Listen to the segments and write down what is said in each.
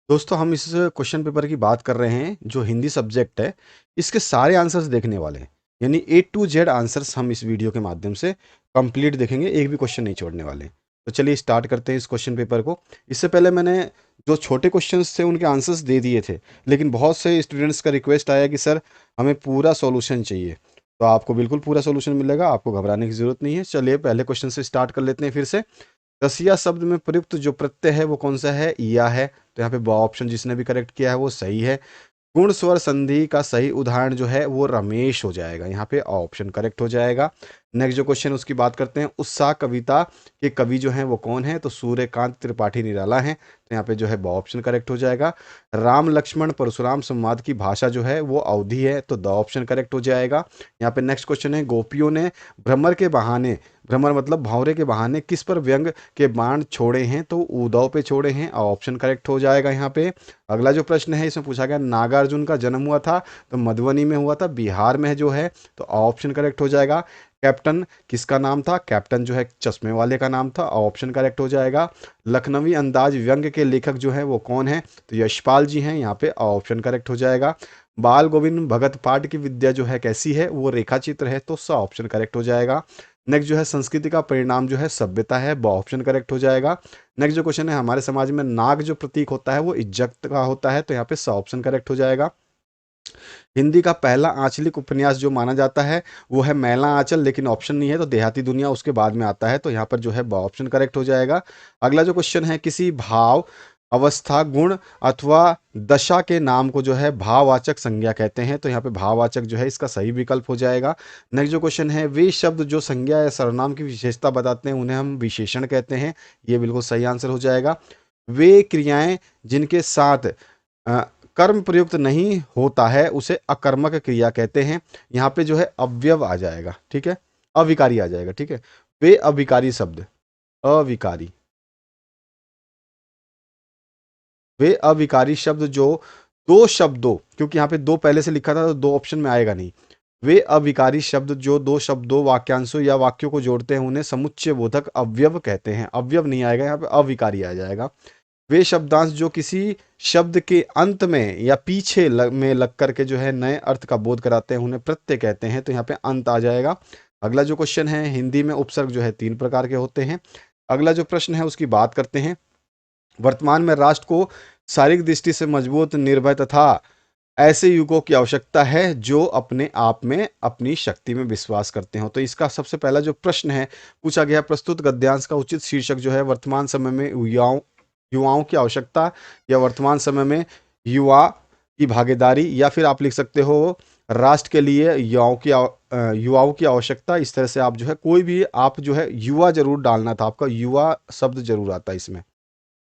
दोस्तों हम इस क्वेश्चन पेपर की बात कर रहे हैं जो हिंदी सब्जेक्ट है। इसके सारे आंसर्स देखने वाले हैं, यानी A to Z आंसर्स हम इस वीडियो के माध्यम से कंप्लीट देखेंगे, एक भी क्वेश्चन नहीं छोड़ने वाले। तो चलिए स्टार्ट करते हैं इस क्वेश्चन पेपर को। इससे पहले मैंने जो छोटे क्वेश्चंस थे उनके आंसर्स दे दिए थे, लेकिन बहुत से स्टूडेंट्स का रिक्वेस्ट आया कि सर हमें पूरा सॉल्यूशन चाहिए। तो आपको बिल्कुल पूरा सॉल्यूशन मिलेगा, आपको घबराने की ज़रूरत नहीं है। चलिए पहले क्वेश्चन से स्टार्ट कर लेते हैं फिर से। रसिया शब्द में प्रयुक्त जो प्रत्यय है वो कौन सा है? या है। तो यहाँ पे ब ऑप्शन जिसने भी करेक्ट किया है वो सही है। गुण स्वर संधि का सही उदाहरण जो है वो रमेश हो जाएगा, यहाँ पे ऑप्शन करेक्ट हो जाएगा। नेक्स्ट जो क्वेश्चन उसकी बात करते हैं, उत्साह कविता के कवि जो हैं वो कौन है? तो सूर्यकांत त्रिपाठी निराला हैं, तो यहाँ पे जो है ब ऑप्शन करेक्ट हो जाएगा। राम लक्ष्मण परशुराम संवाद की भाषा जो है वो अवधी है, तो द ऑप्शन करेक्ट हो जाएगा। यहाँ पे नेक्स्ट क्वेश्चन है, गोपियों ने भ्रमर के बहाने, भ्रमर मतलब भंवरे के बहाने किस पर व्यंग के बाण छोड़े हैं? तो उद्धव पे छोड़े हैं, ऑप्शन करेक्ट हो जाएगा यहाँ पे। अगला जो प्रश्न है इसमें पूछा गया नागार्जुन का जन्म हुआ था, तो मधुबनी में हुआ था, बिहार में जो है, तो ऑप्शन करेक्ट हो जाएगा। कैप्टन किसका नाम था? कैप्टन जो है चश्मे वाले का नाम था, ऑप्शन करेक्ट हो जाएगा। लखनवी अंदाज व्यंग के लेखक जो है वो कौन है? तो यशपाल जी हैं, यहाँ पे ऑप्शन करेक्ट हो जाएगा। बाल गोविंद भगत पाठ की विद्या जो है कैसी है? वो रेखा चित्र है, तो स ऑप्शन करेक्ट हो जाएगा। नेक्स्ट जो है संस्कृति का परिणाम जो है सभ्यता है, ब ऑप्शन करेक्ट हो जाएगा। नेक्स्ट जो क्वेश्चन है, हमारे समाज में नाग जो प्रतीक होता है वो इज्जत का होता है, तो यहाँ पे स ऑप्शन करेक्ट हो जाएगा। हिंदी का पहला आंचलिक उपन्यास जो माना जाता है वो है मैला आंचल, लेकिन ऑप्शन नहीं है, तो देहाती दुनिया उसके बाद में आता है, तो यहाँ पर जो है ब ऑप्शन करेक्ट हो जाएगा। अगला जो क्वेश्चन है, किसी भाव अवस्था गुण अथवा दशा के नाम को जो है भाववाचक संज्ञा कहते हैं, तो यहाँ पे भाववाचक जो है इसका सही विकल्प हो जाएगा। नेक्स्ट जो क्वेश्चन है, वे शब्द जो संज्ञा या सर्वनाम की विशेषता बताते हैं उन्हें हम विशेषण कहते हैं, ये बिल्कुल सही आंसर हो जाएगा। वे क्रियाएं जिनके साथ अ, कर्म प्रयुक्त नहीं होता है उसे अकर्मक क्रिया कहते हैं, यहाँ पे जो है अव्यव आ जाएगा, ठीक है, अविकारी आ जाएगा, ठीक है। वे अविकारी शब्द, अविकारी, वे अविकारी शब्द जो दो शब्दों, क्योंकि यहाँ पे दो पहले से लिखा था तो दो ऑप्शन में आएगा नहीं। वे अविकारी शब्द जो दो शब्दों वाक्यांशों या वाक्यों को जोड़ते हैं उन्हें समुच्चय बोधक अव्यव कहते हैं, अव्यव नहीं आएगा यहाँ पे, अविकारी आ जाएगा। वे शब्दांश जो किसी शब्द के अंत में या पीछे में लग करके जो है नए अर्थ का बोध कराते हैं उन्हें प्रत्यय कहते हैं, तो यहाँ पे अंत आ जाएगा। अगला जो क्वेश्चन है, हिंदी में उपसर्ग जो है तीन प्रकार के होते हैं। अगला जो प्रश्न है उसकी बात करते हैं, वर्तमान में राष्ट्र को शारीरिक दृष्टि से मजबूत निर्भय तथा ऐसे युवकों की आवश्यकता है जो अपने आप में अपनी शक्ति में विश्वास करते हो। तो इसका सबसे पहला जो प्रश्न है पूछा गया, प्रस्तुत गद्यांश का उचित शीर्षक जो है वर्तमान समय में युवाओं की आवश्यकता या वर्तमान समय में युवा की भागीदारी, या फिर आप लिख सकते हो राष्ट्र के लिए युवाओं की आवश्यकता। इस तरह से आप जो है कोई भी आप जो है युवा जरूर डालना था, आपका युवा शब्द जरूर आता है इसमें।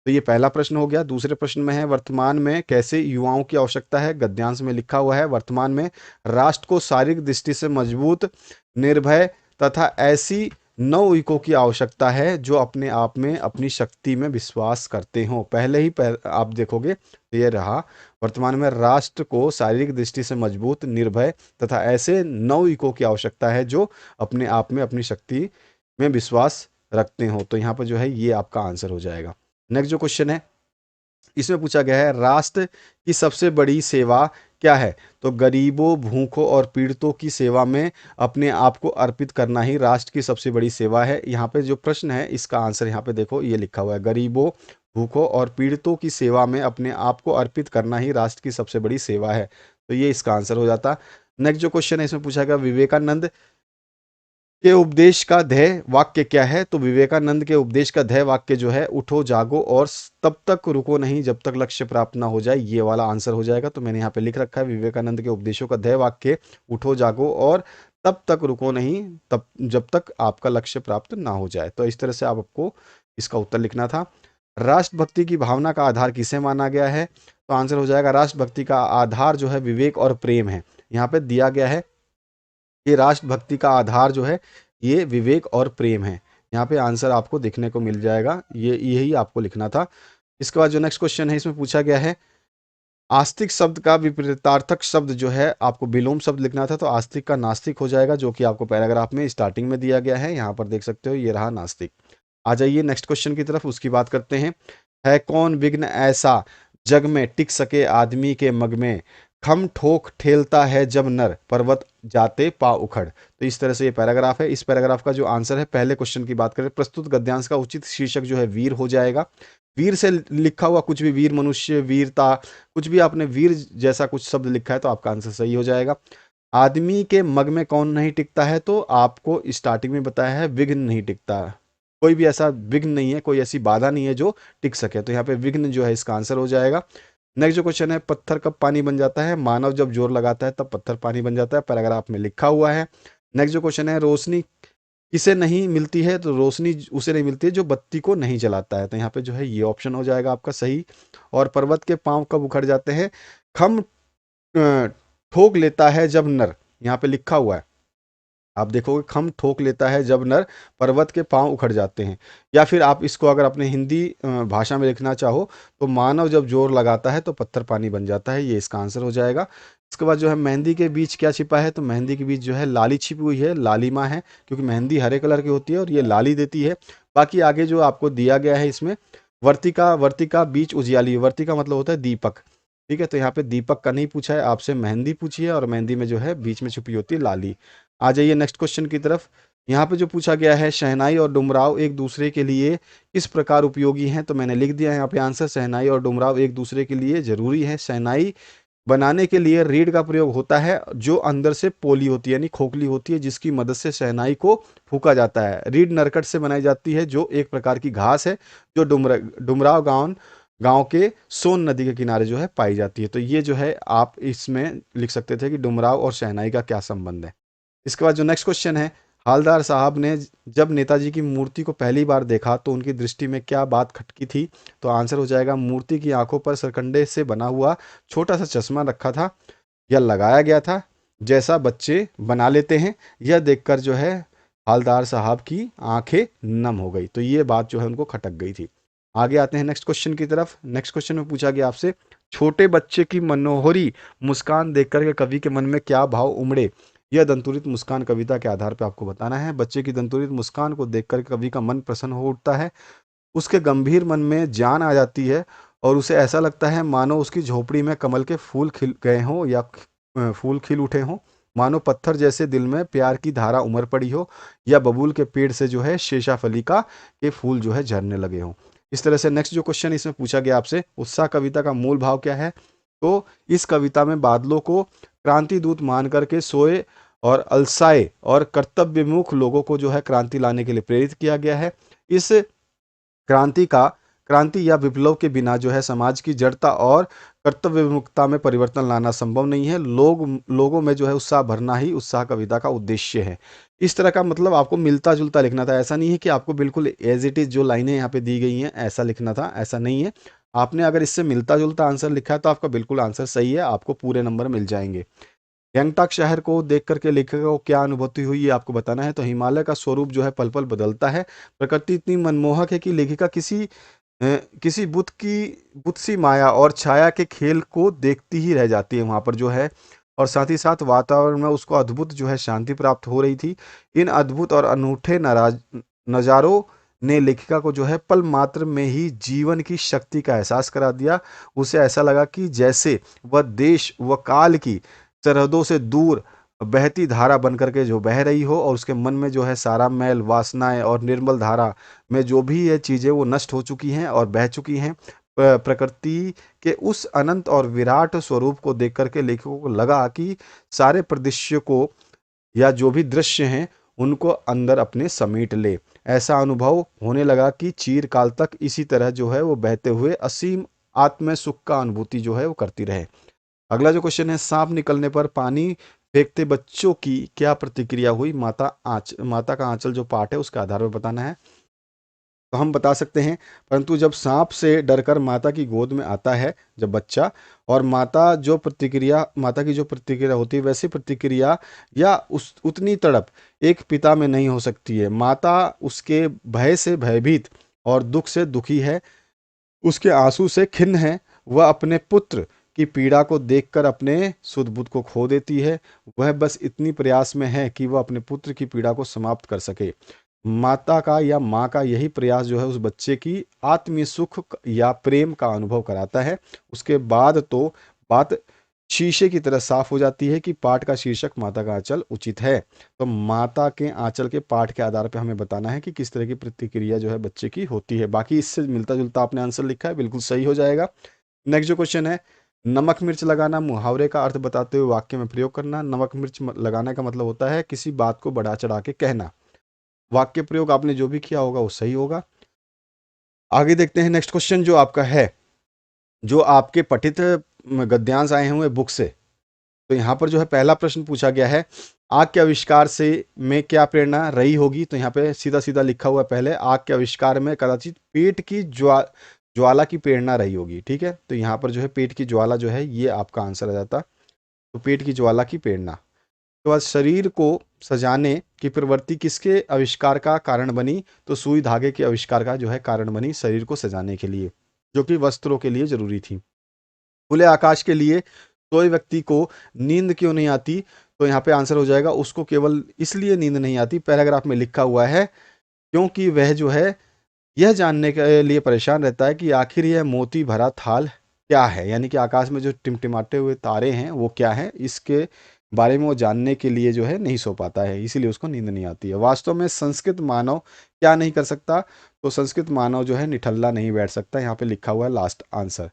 तो ये पहला प्रश्न हो गया। दूसरे प्रश्न में है, वर्तमान में कैसे युवाओं की आवश्यकता है? गद्यांश में लिखा हुआ है, वर्तमान में राष्ट्र को शारीरिक दृष्टि से मजबूत निर्भय तथा ऐसी नवयुवकों की आवश्यकता है जो अपने आप में अपनी शक्ति में विश्वास करते हों। पहले ही आप देखोगे तो ये रहा, वर्तमान में राष्ट्र को शारीरिक दृष्टि से मजबूत निर्भय तथा ऐसे नवयुवकों की आवश्यकता है जो अपने आप में अपनी शक्ति में विश्वास रखते हो, तो यहाँ पर जो है ये आपका आंसर हो जाएगा। नेक्स्ट जो क्वेश्चन है इसमें पूछा गया है, राष्ट्र की सबसे बड़ी सेवा क्या है? तो गरीबों भूखों और पीड़ितों की सेवा में अपने आप को अर्पित करना ही राष्ट्र की सबसे बड़ी सेवा है। यहाँ पे जो प्रश्न है इसका आंसर यहाँ पे देखो ये लिखा हुआ है, गरीबों भूखों और पीड़ितों की सेवा में अपने आप को अर्पित करना ही राष्ट्र की सबसे बड़ी सेवा है, तो ये इसका आंसर हो जाता। नेक्स्ट जो क्वेश्चन है इसमें पूछा गया, विवेकानंद के उपदेश का ध्येय वाक्य क्या है? तो विवेकानंद के उपदेश का ध्येय वाक्य जो है, उठो जागो और तब तक रुको नहीं जब तक लक्ष्य प्राप्त ना हो जाए, ये वाला आंसर हो जाएगा। तो मैंने यहाँ पे लिख रखा है विवेकानंद के उपदेशों का ध्येय वाक्य उठो जागो और तब तक रुको नहीं तब जब तक आपका लक्ष्य प्राप्त ना हो जाए। तो इस तरह से आपको इसका उत्तर लिखना था। राष्ट्रभक्ति की भावना का आधार किसे माना गया है? तो आंसर हो जाएगा, राष्ट्रभक्ति का आधार जो है विवेक और प्रेम है। यहाँ पे दिया गया है ये राष्ट्रभक्ति का आधार जो है ये विवेक और प्रेम है। यहाँ पे आंसर आपको देखने को मिल जाएगा, ये यही आपको लिखना था। इसके बाद जो नेक्स्ट क्वेश्चन है इसमें पूछा गया है, आस्तिक शब्द का विपरीतार्थक शब्द जो है आपको विलोम शब्द लिखना था, तो आस्तिक का नास्तिक हो जाएगा, जो कि आपको पैराग्राफ में स्टार्टिंग में दिया गया है, यहाँ पर देख सकते हो ये रहा नास्तिक। आ जाइए नेक्स्ट क्वेश्चन की तरफ, उसकी बात करते हैं। है कौन विघ्न ऐसा जग में टिक सके आदमी के मग में, खम ठोक ठेलता है जब नर, पर्वत जाते पा उखड़। तो इस तरह से ये पैराग्राफ है। इस पैराग्राफ का जो आंसर है, पहले क्वेश्चन की बात करें, प्रस्तुत गद्यांश का उचित शीर्षक जो है वीर हो जाएगा। वीर से लिखा हुआ कुछ भी, वीर मनुष्य, वीरता, कुछ भी आपने वीर जैसा कुछ शब्द लिखा है तो आपका आंसर सही हो जाएगा। आदमी के मग में कौन नहीं टिकता है, तो आपको स्टार्टिंग में बताया है विघ्न नहीं टिकता। कोई भी ऐसा विघ्न नहीं है, कोई ऐसी बाधा नहीं है जो टिक सके, तो यहाँ पे विघ्न जो है इसका आंसर हो जाएगा। नेक्स्ट जो क्वेश्चन है, पत्थर कब पानी बन जाता है, मानव जब जोर लगाता है तब पत्थर पानी बन जाता है, पैराग्राफ में लिखा हुआ है। नेक्स्ट जो क्वेश्चन है, रोशनी किसे नहीं मिलती है, तो रोशनी उसे नहीं मिलती है जो बत्ती को नहीं जलाता है, तो यहाँ पे जो है ये ऑप्शन हो जाएगा आपका सही। और पर्वत के पांव कब उखड़ जाते हैं, खम ठोक लेता है जब नर, यहाँ पे लिखा हुआ है, आप देखोगे खम ठोक लेता है जब नर, पर्वत के पांव उखड़ जाते हैं। या फिर आप इसको अगर अपने हिंदी भाषा में लिखना चाहो तो मानव जब जोर लगाता है तो पत्थर पानी बन जाता है, ये इसका आंसर हो जाएगा। इसके बाद जो है, मेहंदी के बीच क्या छिपा है, तो मेहंदी के बीच जो है लाली छिपी हुई है, लालिमा है, क्योंकि मेहंदी हरे कलर की होती है और ये लाली देती है। बाकी आगे जो आपको दिया गया है इसमें, वर्तिका, वर्तिका बीच उजियाली, वर्तिका मतलब होता है दीपक, ठीक है, तो यहाँ पे दीपक का नहीं पूछा है, आपसे मेहंदी पूछी है, और मेहंदी में जो है बीच में छुपी होती है लाली। आ जाइए नेक्स्ट क्वेश्चन की तरफ। यहाँ पे जो पूछा गया है, शहनाई और डुमराव एक दूसरे के लिए किस प्रकार उपयोगी हैं, तो मैंने लिख दिया है यहाँ पे आंसर, शहनाई और डुमराव एक दूसरे के लिए जरूरी है। शहनाई बनाने के लिए रीड का प्रयोग होता है, जो अंदर से पोली होती है यानी खोखली होती है, जिसकी मदद से शहनाई को फूका जाता है। रीड नरकट से बनाई जाती है, जो एक प्रकार की घास है, जो डुमराव गांव गांव के सोन नदी के किनारे जो है पाई जाती है। तो ये जो है आप इसमें लिख सकते थे कि डुमराव और शहनाई का क्या संबंध है। इसके बाद जो नेक्स्ट क्वेश्चन है, हालदार साहब ने जब नेताजी की मूर्ति को पहली बार देखा तो उनकी दृष्टि में क्या बात खटकी थी, तो आंसर हो जाएगा, मूर्ति की आंखों पर सरकंडे से बना हुआ छोटा सा चश्मा रखा था या लगाया गया था, जैसा बच्चे बना लेते हैं। यह देखकर जो है हालदार साहब की आंखें नम हो गई, तो ये बात जो है उनको खटक गई थी। आगे आते हैं नेक्स्ट क्वेश्चन की तरफ। नेक्स्ट क्वेश्चन में पूछा गया आपसे, छोटे बच्चे की मनोहरी मुस्कान देखकर के कवि के मन में क्या भाव उमड़े, यह दंतुरित मुस्कान कविता के आधार पर आपको बताना है। बच्चे की दंतुरित मुस्कान को देखकर कवि का मन प्रसन्न हो उठता है, उसके गंभीर मन में जान आ जाती है और उसे ऐसा लगता है मानो उसकी झोपड़ी में कमल के फूल खिल गए हों या फूल खिल उठे हों, मानो पत्थर जैसे दिल में प्यार की धारा उमड़ पड़ी हो, या बबूल के पेड़ से जो है शेषाफलिका के फूल जो है झरने लगे हों। इस तरह से नेक्स्ट जो क्वेश्चन इसमें पूछा गया आपसे, उत्साह कविता का मूल भाव क्या है, तो इस कविता में बादलों को क्रांति दूत मान करके सोए और अलसाए और कर्तव्यमुख लोगों को जो है क्रांति लाने के लिए प्रेरित किया गया है। इस क्रांति या विप्लव के बिना जो है समाज की जड़ता और कर्तव्य विमुक्ता में परिवर्तन लाना संभव नहीं है। लोगों में जो है उत्साह भरना ही उत्साह कविता का उद्देश्य है। इस तरह का मतलब आपको मिलता जुलता लिखना था, ऐसा नहीं है कि आपको बिल्कुल एज इट इज जो लाइनें यहाँ पे दी गई हैं ऐसा लिखना था, ऐसा नहीं है। आपने अगर इससे मिलता जुलता आंसर लिखा है तो आपका बिल्कुल आंसर सही है, आपको पूरे नंबर मिल जाएंगे। गंगटोक शहर को देख करके लेखक को क्या अनुभूति हुई, ये आपको बताना है। तो हिमालय का स्वरूप जो है पल पल बदलता है, प्रकृति इतनी मनमोहक है कि लेखिका किसी बुत सी माया और छाया के खेल को देखती ही रह जाती है वहां पर जो है। और साथ ही साथ वातावरण में उसको अद्भुत जो है शांति प्राप्त हो रही थी। इन अद्भुत और अनूठे नज़ारों ने लेखिका को जो है पल मात्र में ही जीवन की शक्ति का एहसास करा दिया। उसे ऐसा लगा कि जैसे वह देश व काल की सरहदों से दूर बहती धारा बन करके जो बह रही हो, और उसके मन में जो है सारा मैल, वासनाएं और निर्मल धारा में जो भी ये चीज़ें वो नष्ट हो चुकी हैं और बह चुकी हैं। प्रकृति के उस अनंत और विराट स्वरूप को देख करके लेखकों को लगा कि सारे परिदृश्य को या जो भी दृश्य हैं उनको अंदर अपने समेट ले। ऐसा अनुभव होने लगा कि चिरकाल तक इसी तरह जो है वो बहते हुए असीम आत्म सुख का अनुभूति जो है वो करती रहे। अगला जो क्वेश्चन है, सांप निकलने पर पानी फेंकते बच्चों की क्या प्रतिक्रिया हुई, माता का आंचल जो पाठ है उसके आधार पर बताना है। तो हम बता सकते हैं, परंतु जब सांप से डरकर माता की गोद में आता है जब बच्चा, और माता की जो प्रतिक्रिया होती है वैसी प्रतिक्रिया या उस उतनी तड़प एक पिता में नहीं हो सकती है। माता उसके भय से भयभीत और दुख से दुखी है, उसके आंसू से खिन्न है। वह अपने पुत्र की पीड़ा को देखकर अपने सुध बुध को खो देती है। वह बस इतनी प्रयास में है कि वह अपने पुत्र की पीड़ा को समाप्त कर सके। माता का या माँ का यही प्रयास जो है उस बच्चे की आत्मीय सुख या प्रेम का अनुभव कराता है। उसके बाद तो बात शीशे की तरह साफ हो जाती है कि पाठ का शीर्षक माता का आंचल उचित है। तो माता के आंचल के पाठ के आधार पर हमें बताना है कि किस तरह की प्रतिक्रिया जो है बच्चे की होती है। बाकी इससे मिलता जुलता आपने आंसर लिखा है, बिल्कुल सही हो जाएगा। नेक्स्ट जो क्वेश्चन है, नमक मिर्च लगाना मुहावरे का अर्थ बताते हुए वाक्य में प्रयोग करना। नमक मिर्च लगाने का मतलब होता है किसी बात को बढ़ा चढ़ा के कहना। वाक्य प्रयोग आपने जो भी किया होगा वो सही होगा। आगे देखते हैं नेक्स्ट क्वेश्चन जो आपका है, जो आपके पठित गद्यांश आए हुए बुक से। तो यहाँ पर जो है पहला प्रश्न पूछा गया है, आग के आविष्कार से में क्या प्रेरणा रही होगी। तो यहाँ पे सीधा सीधा लिखा हुआ है, पहले आग के आविष्कार में कदाचित पेट की ज्वाला की प्रेरणा रही होगी। ठीक है, तो यहाँ पर जो है पेट की ज्वाला जो है ये आपका आंसर आ जाता। तो पेट की ज्वाला की प्रेरणा। तो बाद शरीर को सजाने की प्रवृत्ति किसके आविष्कार का कारण बनी। तो सुई धागे के आविष्कार का जो है कारण बनी शरीर को सजाने के लिए, जो कि वस्त्रों के लिए जरूरी थी। खुले आकाश के लिए सोए व्यक्ति को नींद क्यों नहीं आती। तो यहाँ पे आंसर हो जाएगा, उसको केवल इसलिए नींद नहीं आती, पैराग्राफ में लिखा हुआ है, क्योंकि वह जो है यह जानने के लिए परेशान रहता है कि आखिर यह मोती भरा थाल क्या है। यानी कि आकाश में जो टिमटिमाते हुए तारे हैं वो क्या है, इसके बारे में वो जानने के लिए जो है नहीं सो पाता है, इसीलिए उसको नींद नहीं आती है। वास्तव में संस्कृत मानव क्या नहीं कर सकता। तो संस्कृत मानव जो है निठल्ला नहीं बैठ सकता, यहाँ पे लिखा हुआ है लास्ट आंसर।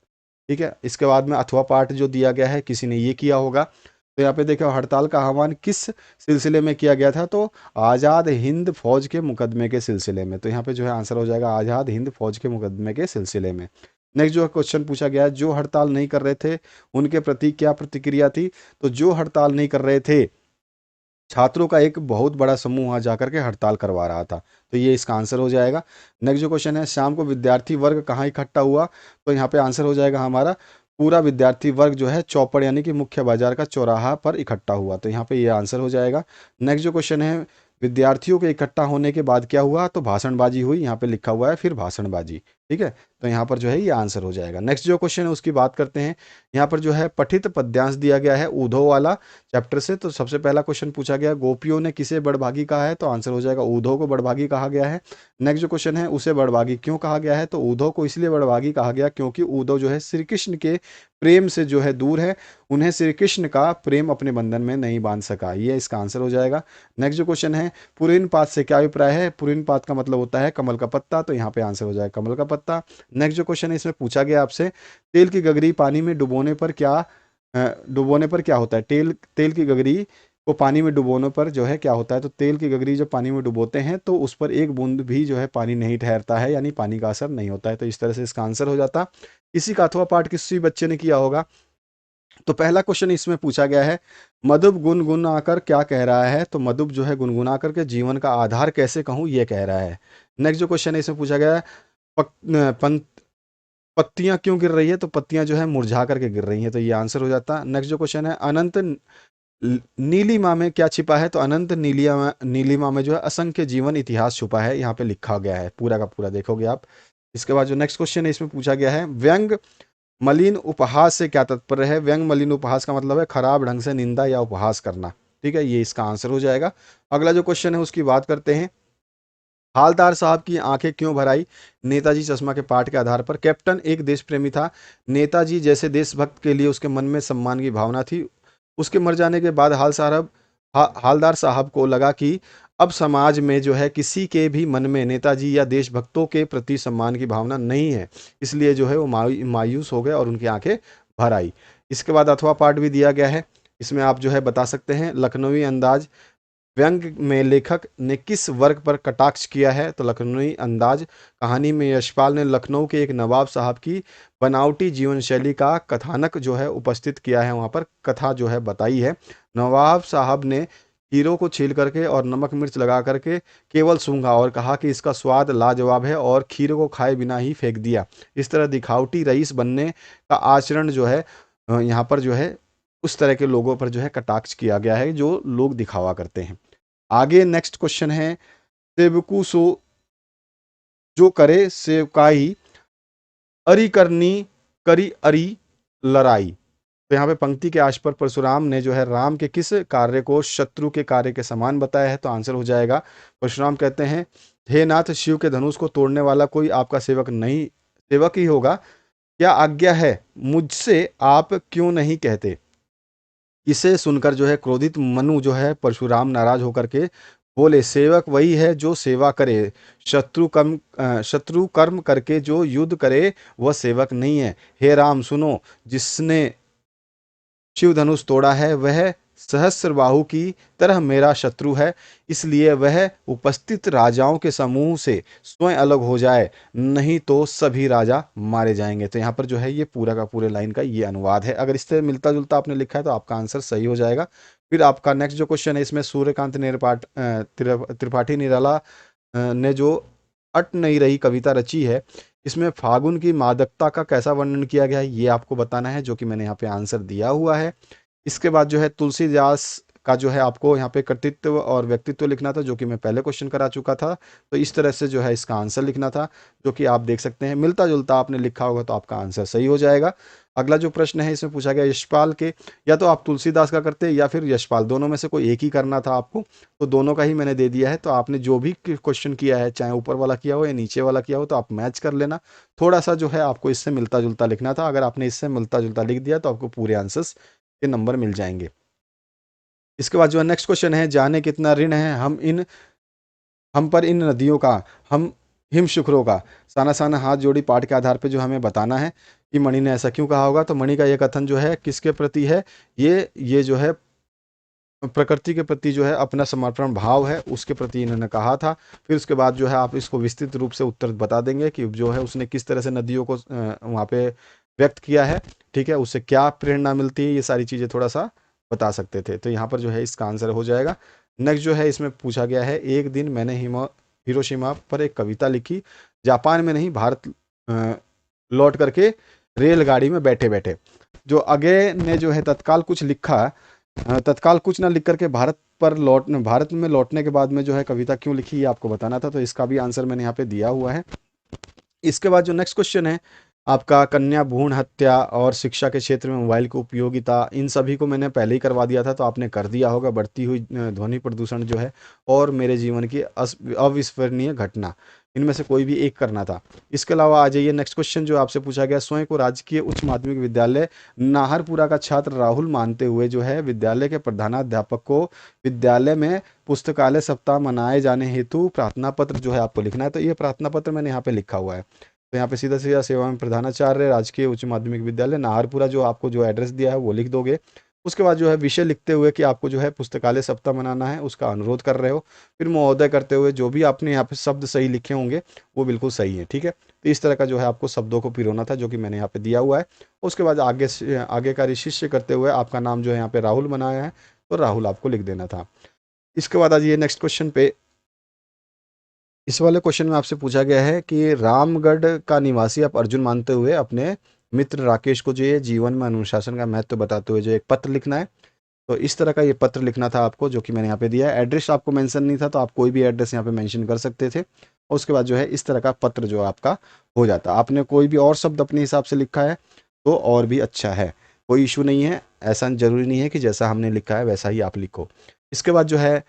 ठीक है, इसके बाद में अथवा पाठ जो दिया गया है किसी ने ये किया होगा। तो यहाँ पे देखो, हड़ताल का आह्वान किस सिलसिले में किया गया था। तो आज़ाद हिंद फौज के मुकदमे के सिलसिले में। तो यहाँ पे जो है आंसर हो जाएगा आज़ाद हिंद फौज के मुकदमे के सिलसिले में। नेक्स्ट जो क्वेश्चन पूछा गया है, जो हड़ताल नहीं कर रहे थे उनके प्रति क्या प्रतिक्रिया थी। तो जो हड़ताल नहीं कर रहे थे, छात्रों का एक बहुत बड़ा समूह वहां जाकर के हड़ताल करवा रहा था। तो ये इसका आंसर हो जाएगा। नेक्स्ट जो क्वेश्चन है, शाम को विद्यार्थी वर्ग कहाँ इकट्ठा हुआ। तो यहाँ पे आंसर हो जाएगा हमारा, पूरा विद्यार्थी वर्ग जो है चौपड़ यानी कि मुख्य बाजार का चौराहा पर इकट्ठा हुआ। तो यहाँ पे ये आंसर हो जाएगा। नेक्स्ट जो क्वेश्चन है, विद्यार्थियों के इकट्ठा होने के बाद क्या हुआ। तो भाषणबाजी हुई, यहाँ पे लिखा हुआ है फिर भाषणबाजी। ठीक है, तो यहाँ पर जो है ये आंसर हो जाएगा। नेक्स्ट जो क्वेश्चन है उसकी बात करते हैं। यहाँ पर जो है पठित पद्यांश दिया गया है ऊधो वाला चैप्टर से। तो सबसे पहला क्वेश्चन पूछा गया, गोपियों ने किसे बड़भागी कहा है। तो आंसर हो जाएगा ऊधो को बड़भागी कहा गया है। नेक्स्ट जो क्वेश्चन है, उसे बड़भागी क्यों कहा गया है। तो ऊधो को इसलिए बड़भागी कहा गया क्योंकि ऊधो जो है श्री कृष्ण के प्रेम से जो है दूर है, उन्हें श्री कृष्ण का प्रेम अपने बंधन में नहीं बांध सका। ये इसका आंसर हो जाएगा। नेक्स्ट जो क्वेश्चन है, पुरीन पात से क्या अभिप्राय है। पुरीन पात का मतलब होता है कमल का पत्ता। तो यहाँ पे आंसर हो जाएगा कमल का पत्ता। नेक्स्ट जो क्वेश्चन है इसमें पूछा गया आपसे, तेल की गगरी पानी में डुबोने पर क्या होता है। तेल की गगरी को पानी में डुबोने पर जो है क्या होता है। तो तेल की गगरी जब पानी में डुबोते हैं तो उस पर एक बूंद भी जो है पानी नहीं ठहरता है, यानी पानी का असर नहीं होता है। तो इस तरह से इसका आंसर हो जाता। इसी का अथवा पाठ किसी बच्चे ने किया होगा। तो पहला क्वेश्चन इसमें पूछा गया है, मधुब गुनगुनाकर क्या कह रहा है। तो मधुब जो है गुनगुना करके जीवन का आधार कैसे कहूँ ये कह रहा है। नेक्स्ट जो क्वेश्चन है इसमें पूछा गया है, पत्तियां क्यों गिर रही है। तो पत्तियां जो है मुरझा करके गिर रही हैं। तो ये आंसर हो जाता। नेक्स्ट जो क्वेश्चन है, अनंत नीलिमा में क्या छिपा है। तो अनंत नीलिमा में जो है असंख्य जीवन इतिहास छुपा है, यहाँ पे लिखा गया है पूरा का पूरा, देखोगे आप। इसके बाद जो नेक्स्ट क्वेश्चन है इसमें पूछा गया है, व्यंग मलिन उपहास से क्या तात्पर्य है। व्यंग मलिन उपहास का मतलब है खराब ढंग से निंदा या उपहास करना। ठीक है, ये इसका आंसर हो जाएगा। अगला जो क्वेश्चन है उसकी बात करते हैं, हालदार साहब की आंखें क्यों भर आई। नेताजी चश्मा के पाठ के आधार पर। कैप्टन एक देश प्रेमी था, नेताजी जैसे देशभक्त के लिए उसके मन में सम्मान की भावना थी। उसके मर जाने के बाद हालदार साहब को लगा कि अब समाज में जो है किसी के भी मन में नेताजी या देशभक्तों के प्रति सम्मान की भावना नहीं है, इसलिए जो है वो मायूस हो गए और उनकी आंखें भर आई। इसके बाद अथवा पाठ भी दिया गया है, इसमें आप जो है बता सकते हैं, लखनवी अंदाज व्यंग में लेखक ने किस वर्ग पर कटाक्ष किया है। तो लखनवी अंदाज कहानी में यशपाल ने लखनऊ के एक नवाब साहब की बनावटी जीवन शैली का कथानक जो है उपस्थित किया है, वहाँ पर कथा जो है बताई है। नवाब साहब ने हीरो को छील करके और नमक मिर्च लगा करके केवल सूंघा और कहा कि इसका स्वाद लाजवाब है, और खीर को खाए बिना ही फेंक दिया। इस तरह दिखावटी रईस बनने का आचरण जो है यहाँ पर जो है उस तरह के लोगों पर जो है कटाक्ष किया गया है जो लोग दिखावा करते हैं। आगे नेक्स्ट क्वेश्चन है, सेवकू सो जो करे सेवकाई, अरी करनी करी अरी लड़ाई। तो यहाँ पे पंक्ति के आस पर परशुराम ने जो है राम के किस कार्य को शत्रु के कार्य के समान बताया है? तो आंसर हो जाएगा, परशुराम कहते हैं, हे नाथ, शिव के धनुष को तोड़ने वाला कोई आपका सेवक नहीं, सेवक ही होगा, क्या आज्ञा है, मुझसे आप क्यों नहीं कहते? इसे सुनकर जो है क्रोधित मनु जो है परशुराम नाराज होकर के बोले, सेवक वही है जो सेवा करे, शत्रु कर्म करके जो युद्ध करे वह सेवक नहीं है। हे राम सुनो, जिसने शिव धनुष तोड़ा है वह सहस्त्रबाहु की तरह मेरा शत्रु है, इसलिए वह उपस्थित राजाओं के समूह से स्वयं अलग हो जाए, नहीं तो सभी राजा मारे जाएंगे। तो यहाँ पर जो है ये पूरा का पूरे लाइन का ये अनुवाद है। अगर इससे मिलता जुलता आपने लिखा है तो आपका आंसर सही हो जाएगा। फिर आपका नेक्स्ट जो क्वेश्चन है, इसमें सूर्यकांत त्रिपाठी निराला ने जो अट नहीं रही कविता रची है, इसमें फागुन की मादकता का कैसा वर्णन किया गया है, ये आपको बताना है, जो कि मैंने यहाँ पे आंसर दिया हुआ है। इसके बाद जो है तुलसीदास का जो है आपको यहाँ पे कृतित्व और व्यक्तित्व लिखना था, जो कि मैं पहले क्वेश्चन करा चुका था। तो इस तरह से जो है इसका आंसर लिखना था, जो कि आप देख सकते हैं मिलता जुलता आपने लिखा होगा तो आपका आंसर सही हो जाएगा। अगला जो प्रश्न है, इसमें पूछा गया यशपाल के, या तो आप तुलसीदास का करते या फिर यशपाल, दोनों में से कोई एक ही करना था आपको, तो दोनों का ही मैंने दे दिया है। तो आपने जो भी क्वेश्चन किया है, चाहे ऊपर वाला किया हो या नीचे वाला किया हो, तो आप मैच कर लेना। थोड़ा सा जो है आपको इससे मिलता जुलता लिखना था। अगर आपने इससे मिलता जुलता लिख दिया तो आपको पूरे आंसर्स के नंबर मिल जाएंगे। इसके बाद जो है नेक्स्ट क्वेश्चन है, जाने कितना ऋण है हम पर इन नदियों का, हम हिम शुक्रों का, साना साना हाथ जोड़ी पाठ के आधार पे जो हमें बताना है कि मणि ने ऐसा क्यों कहा होगा। तो मणि का यह कथन जो है किसके प्रति है, ये जो है प्रकृति के प्रति जो है अपना समर्पण भाव है, उसके प्रति इन्होंने कहा था। फिर उसके बाद जो है आप इसको विस्तृत रूप से उत्तर बता देंगे कि जो है उसने किस तरह से नदियों को वहाँ पे व्यक्त किया है, ठीक है, उससे क्या प्रेरणा मिलती है, ये सारी चीज़ें थोड़ा सा बता सकते थे। तो यहाँ पर जो है इसका आंसर हो जाएगा। नेक्स्ट जो है इसमें पूछा गया है, एक दिन मैंने हिरोशिमा पर एक कविता लिखी, जापान में नहीं भारत लौट करके रेलगाड़ी में बैठे बैठे। जो आगे ने जो है तत्काल कुछ लिखा, तत्काल कुछ ना लिख करके भारत में लौटने के बाद में जो है कविता क्यों लिखी, ये आपको बताना था। तो इसका भी आंसर मैंने यहाँ पे दिया हुआ है। इसके बाद जो नेक्स्ट क्वेश्चन है आपका, कन्या भ्रूण हत्या और शिक्षा के क्षेत्र में मोबाइल की उपयोगिता, इन सभी को मैंने पहले ही करवा दिया था, तो आपने कर दिया होगा। बढ़ती हुई ध्वनि प्रदूषण जो है और मेरे जीवन की अविस्मरणीय घटना, इनमें से कोई भी एक करना था। इसके अलावा आ जाइए नेक्स्ट क्वेश्चन जो आपसे पूछा गया, स्वयं को राजकीय उच्च माध्यमिक विद्यालय नाहरपुरा का छात्र राहुल मानते हुए जो है विद्यालय के प्रधानाध्यापक को विद्यालय में पुस्तकालय सप्ताह मनाए जाने हेतु प्रार्थना पत्र जो है आपको लिखना है। तो ये प्रार्थना पत्र मैंने यहाँ पे लिखा हुआ है। तो यहाँ पे सीधा सीधा सेवा में प्रधानाचार्य राजकीय उच्च माध्यमिक विद्यालय नाहरपुरा, जो आपको जो एड्रेस दिया है वो लिख दोगे। उसके बाद जो है विषय लिखते हुए कि आपको जो है पुस्तकालय सप्ताह मनाना है, उसका अनुरोध कर रहे हो। फिर महोदय करते हुए जो भी आपने यहाँ पे शब्द सही लिखे होंगे वो बिल्कुल सही है, ठीक है। तो इस तरह का जो है आपको शब्दों को पिरोना था, जो कि मैंने यहाँ पे दिया हुआ है। उसके बाद आगे का शिष्य करते हुए आपका नाम जो है यहाँ पे राहुल बनाया है, तो राहुल आपको लिख देना था। इसके बाद आज ये नेक्स्ट क्वेश्चन पे, इस वाले क्वेश्चन में आपसे पूछा गया है कि रामगढ़ का निवासी आप अर्जुन मानते हुए अपने मित्र राकेश को जो ये जीवन में अनुशासन का महत्व बताते हुए जो एक पत्र लिखना है। तो इस तरह का ये पत्र लिखना था आपको, जो कि मैंने यहाँ पे दिया है। एड्रेस आपको मेंशन नहीं था, तो आप कोई भी एड्रेस यहाँ पे मेंशन कर सकते थे। और उसके बाद जो है इस तरह का पत्र जो आपका हो जाता। आपने कोई भी और शब्द अपने हिसाब से लिखा है तो और भी अच्छा है, कोई इशू नहीं है। ऐसा जरूरी नहीं है कि जैसा हमने लिखा है वैसा ही आप लिखो। इसके बाद जो है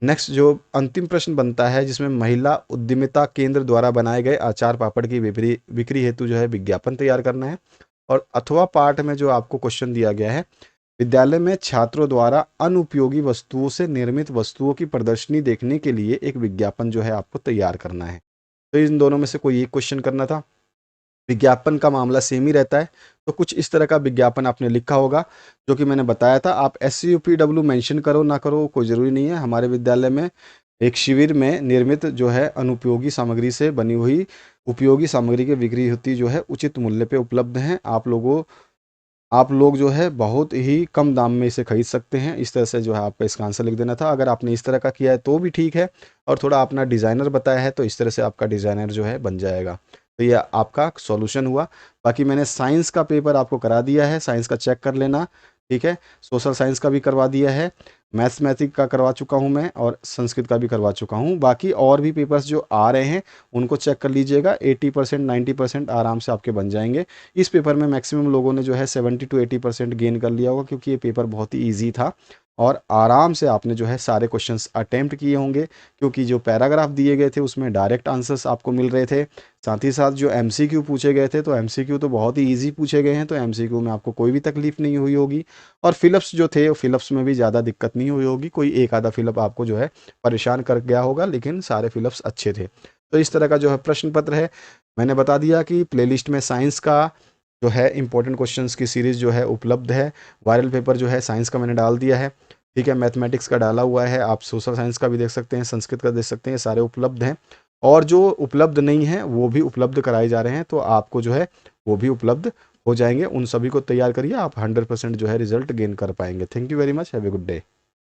नेक्स्ट जो अंतिम प्रश्न बनता है, जिसमें महिला उद्यमिता केंद्र द्वारा बनाए गए अचार पापड़ की बिक्री हेतु जो है विज्ञापन तैयार करना है। और अथवा पाठ में जो आपको क्वेश्चन दिया गया है, विद्यालय में छात्रों द्वारा अनुपयोगी वस्तुओं से निर्मित वस्तुओं की प्रदर्शनी देखने के लिए एक विज्ञापन जो है आपको तैयार करना है। तो इन दोनों में से कोई एक क्वेश्चन करना था। विज्ञापन का मामला सेम ही रहता है, तो कुछ इस तरह का विज्ञापन आपने लिखा होगा, जो कि मैंने बताया था। आप SCUPW मेंशन करो ना करो कोई ज़रूरी नहीं है। हमारे विद्यालय में एक शिविर में निर्मित जो है अनुपयोगी सामग्री से बनी हुई उपयोगी सामग्री की बिक्री होती जो है उचित मूल्य पे उपलब्ध हैं। आप लोग जो है बहुत ही कम दाम में इसे खरीद सकते हैं। इस तरह से जो है आपका इसका आंसर लिख देना था। अगर आपने इस तरह का किया है तो भी ठीक है, और थोड़ा अपना डिज़ाइनर बताया है तो इस तरह से आपका डिज़ाइनर जो है बन जाएगा। तो ये आपका सॉल्यूशन हुआ। बाकी मैंने साइंस का पेपर आपको करा दिया है, साइंस का चेक कर लेना, ठीक है। सोशल साइंस का भी करवा दिया है। मैथमेटिक का करवा चुका हूँ मैं और संस्कृत का भी करवा चुका हूँ। बाकी और भी पेपर्स जो आ रहे हैं उनको चेक कर लीजिएगा, 80% 90% आराम से आपके बन जाएंगे। इस पेपर में मैक्सिमम लोगों ने जो है 70 to 80% गेन कर लिया होगा, क्योंकि ये पेपर बहुत ही ईजी था और आराम से आपने जो है सारे क्वेश्चंस अटेम्प्ट किए होंगे, क्योंकि जो पैराग्राफ दिए गए थे उसमें डायरेक्ट आंसर्स आपको मिल रहे थे। साथ ही साथ जो एमसीक्यू पूछे गए थे, तो एमसीक्यू तो बहुत ही इजी पूछे गए हैं, तो एमसीक्यू में आपको कोई भी तकलीफ नहीं हुई होगी। और फिलअप्स जो थे, फिलअप्स में भी ज़्यादा दिक्कत नहीं हुई होगी, कोई एक आधा फिलअप आपको जो है परेशान कर गया होगा, लेकिन सारे फिलअप्स अच्छे थे। तो इस तरह का जो है प्रश्न पत्र है। मैंने बता दिया कि प्लेलिस्ट में साइंस का जो है इंपॉर्टेंट क्वेश्चंस की सीरीज़ जो है उपलब्ध है। वायरल पेपर जो है साइंस का मैंने डाल दिया है, ठीक है। मैथमेटिक्स का डाला हुआ है, आप सोशल साइंस का भी देख सकते हैं, संस्कृत का देख सकते हैं, ये सारे उपलब्ध हैं। और जो उपलब्ध नहीं है वो भी उपलब्ध कराए जा रहे हैं, तो आपको जो है वो भी उपलब्ध हो जाएंगे। उन सभी को तैयार करिए, आप 100% जो है रिजल्ट गेन कर पाएंगे। Thank you very much, have a good day.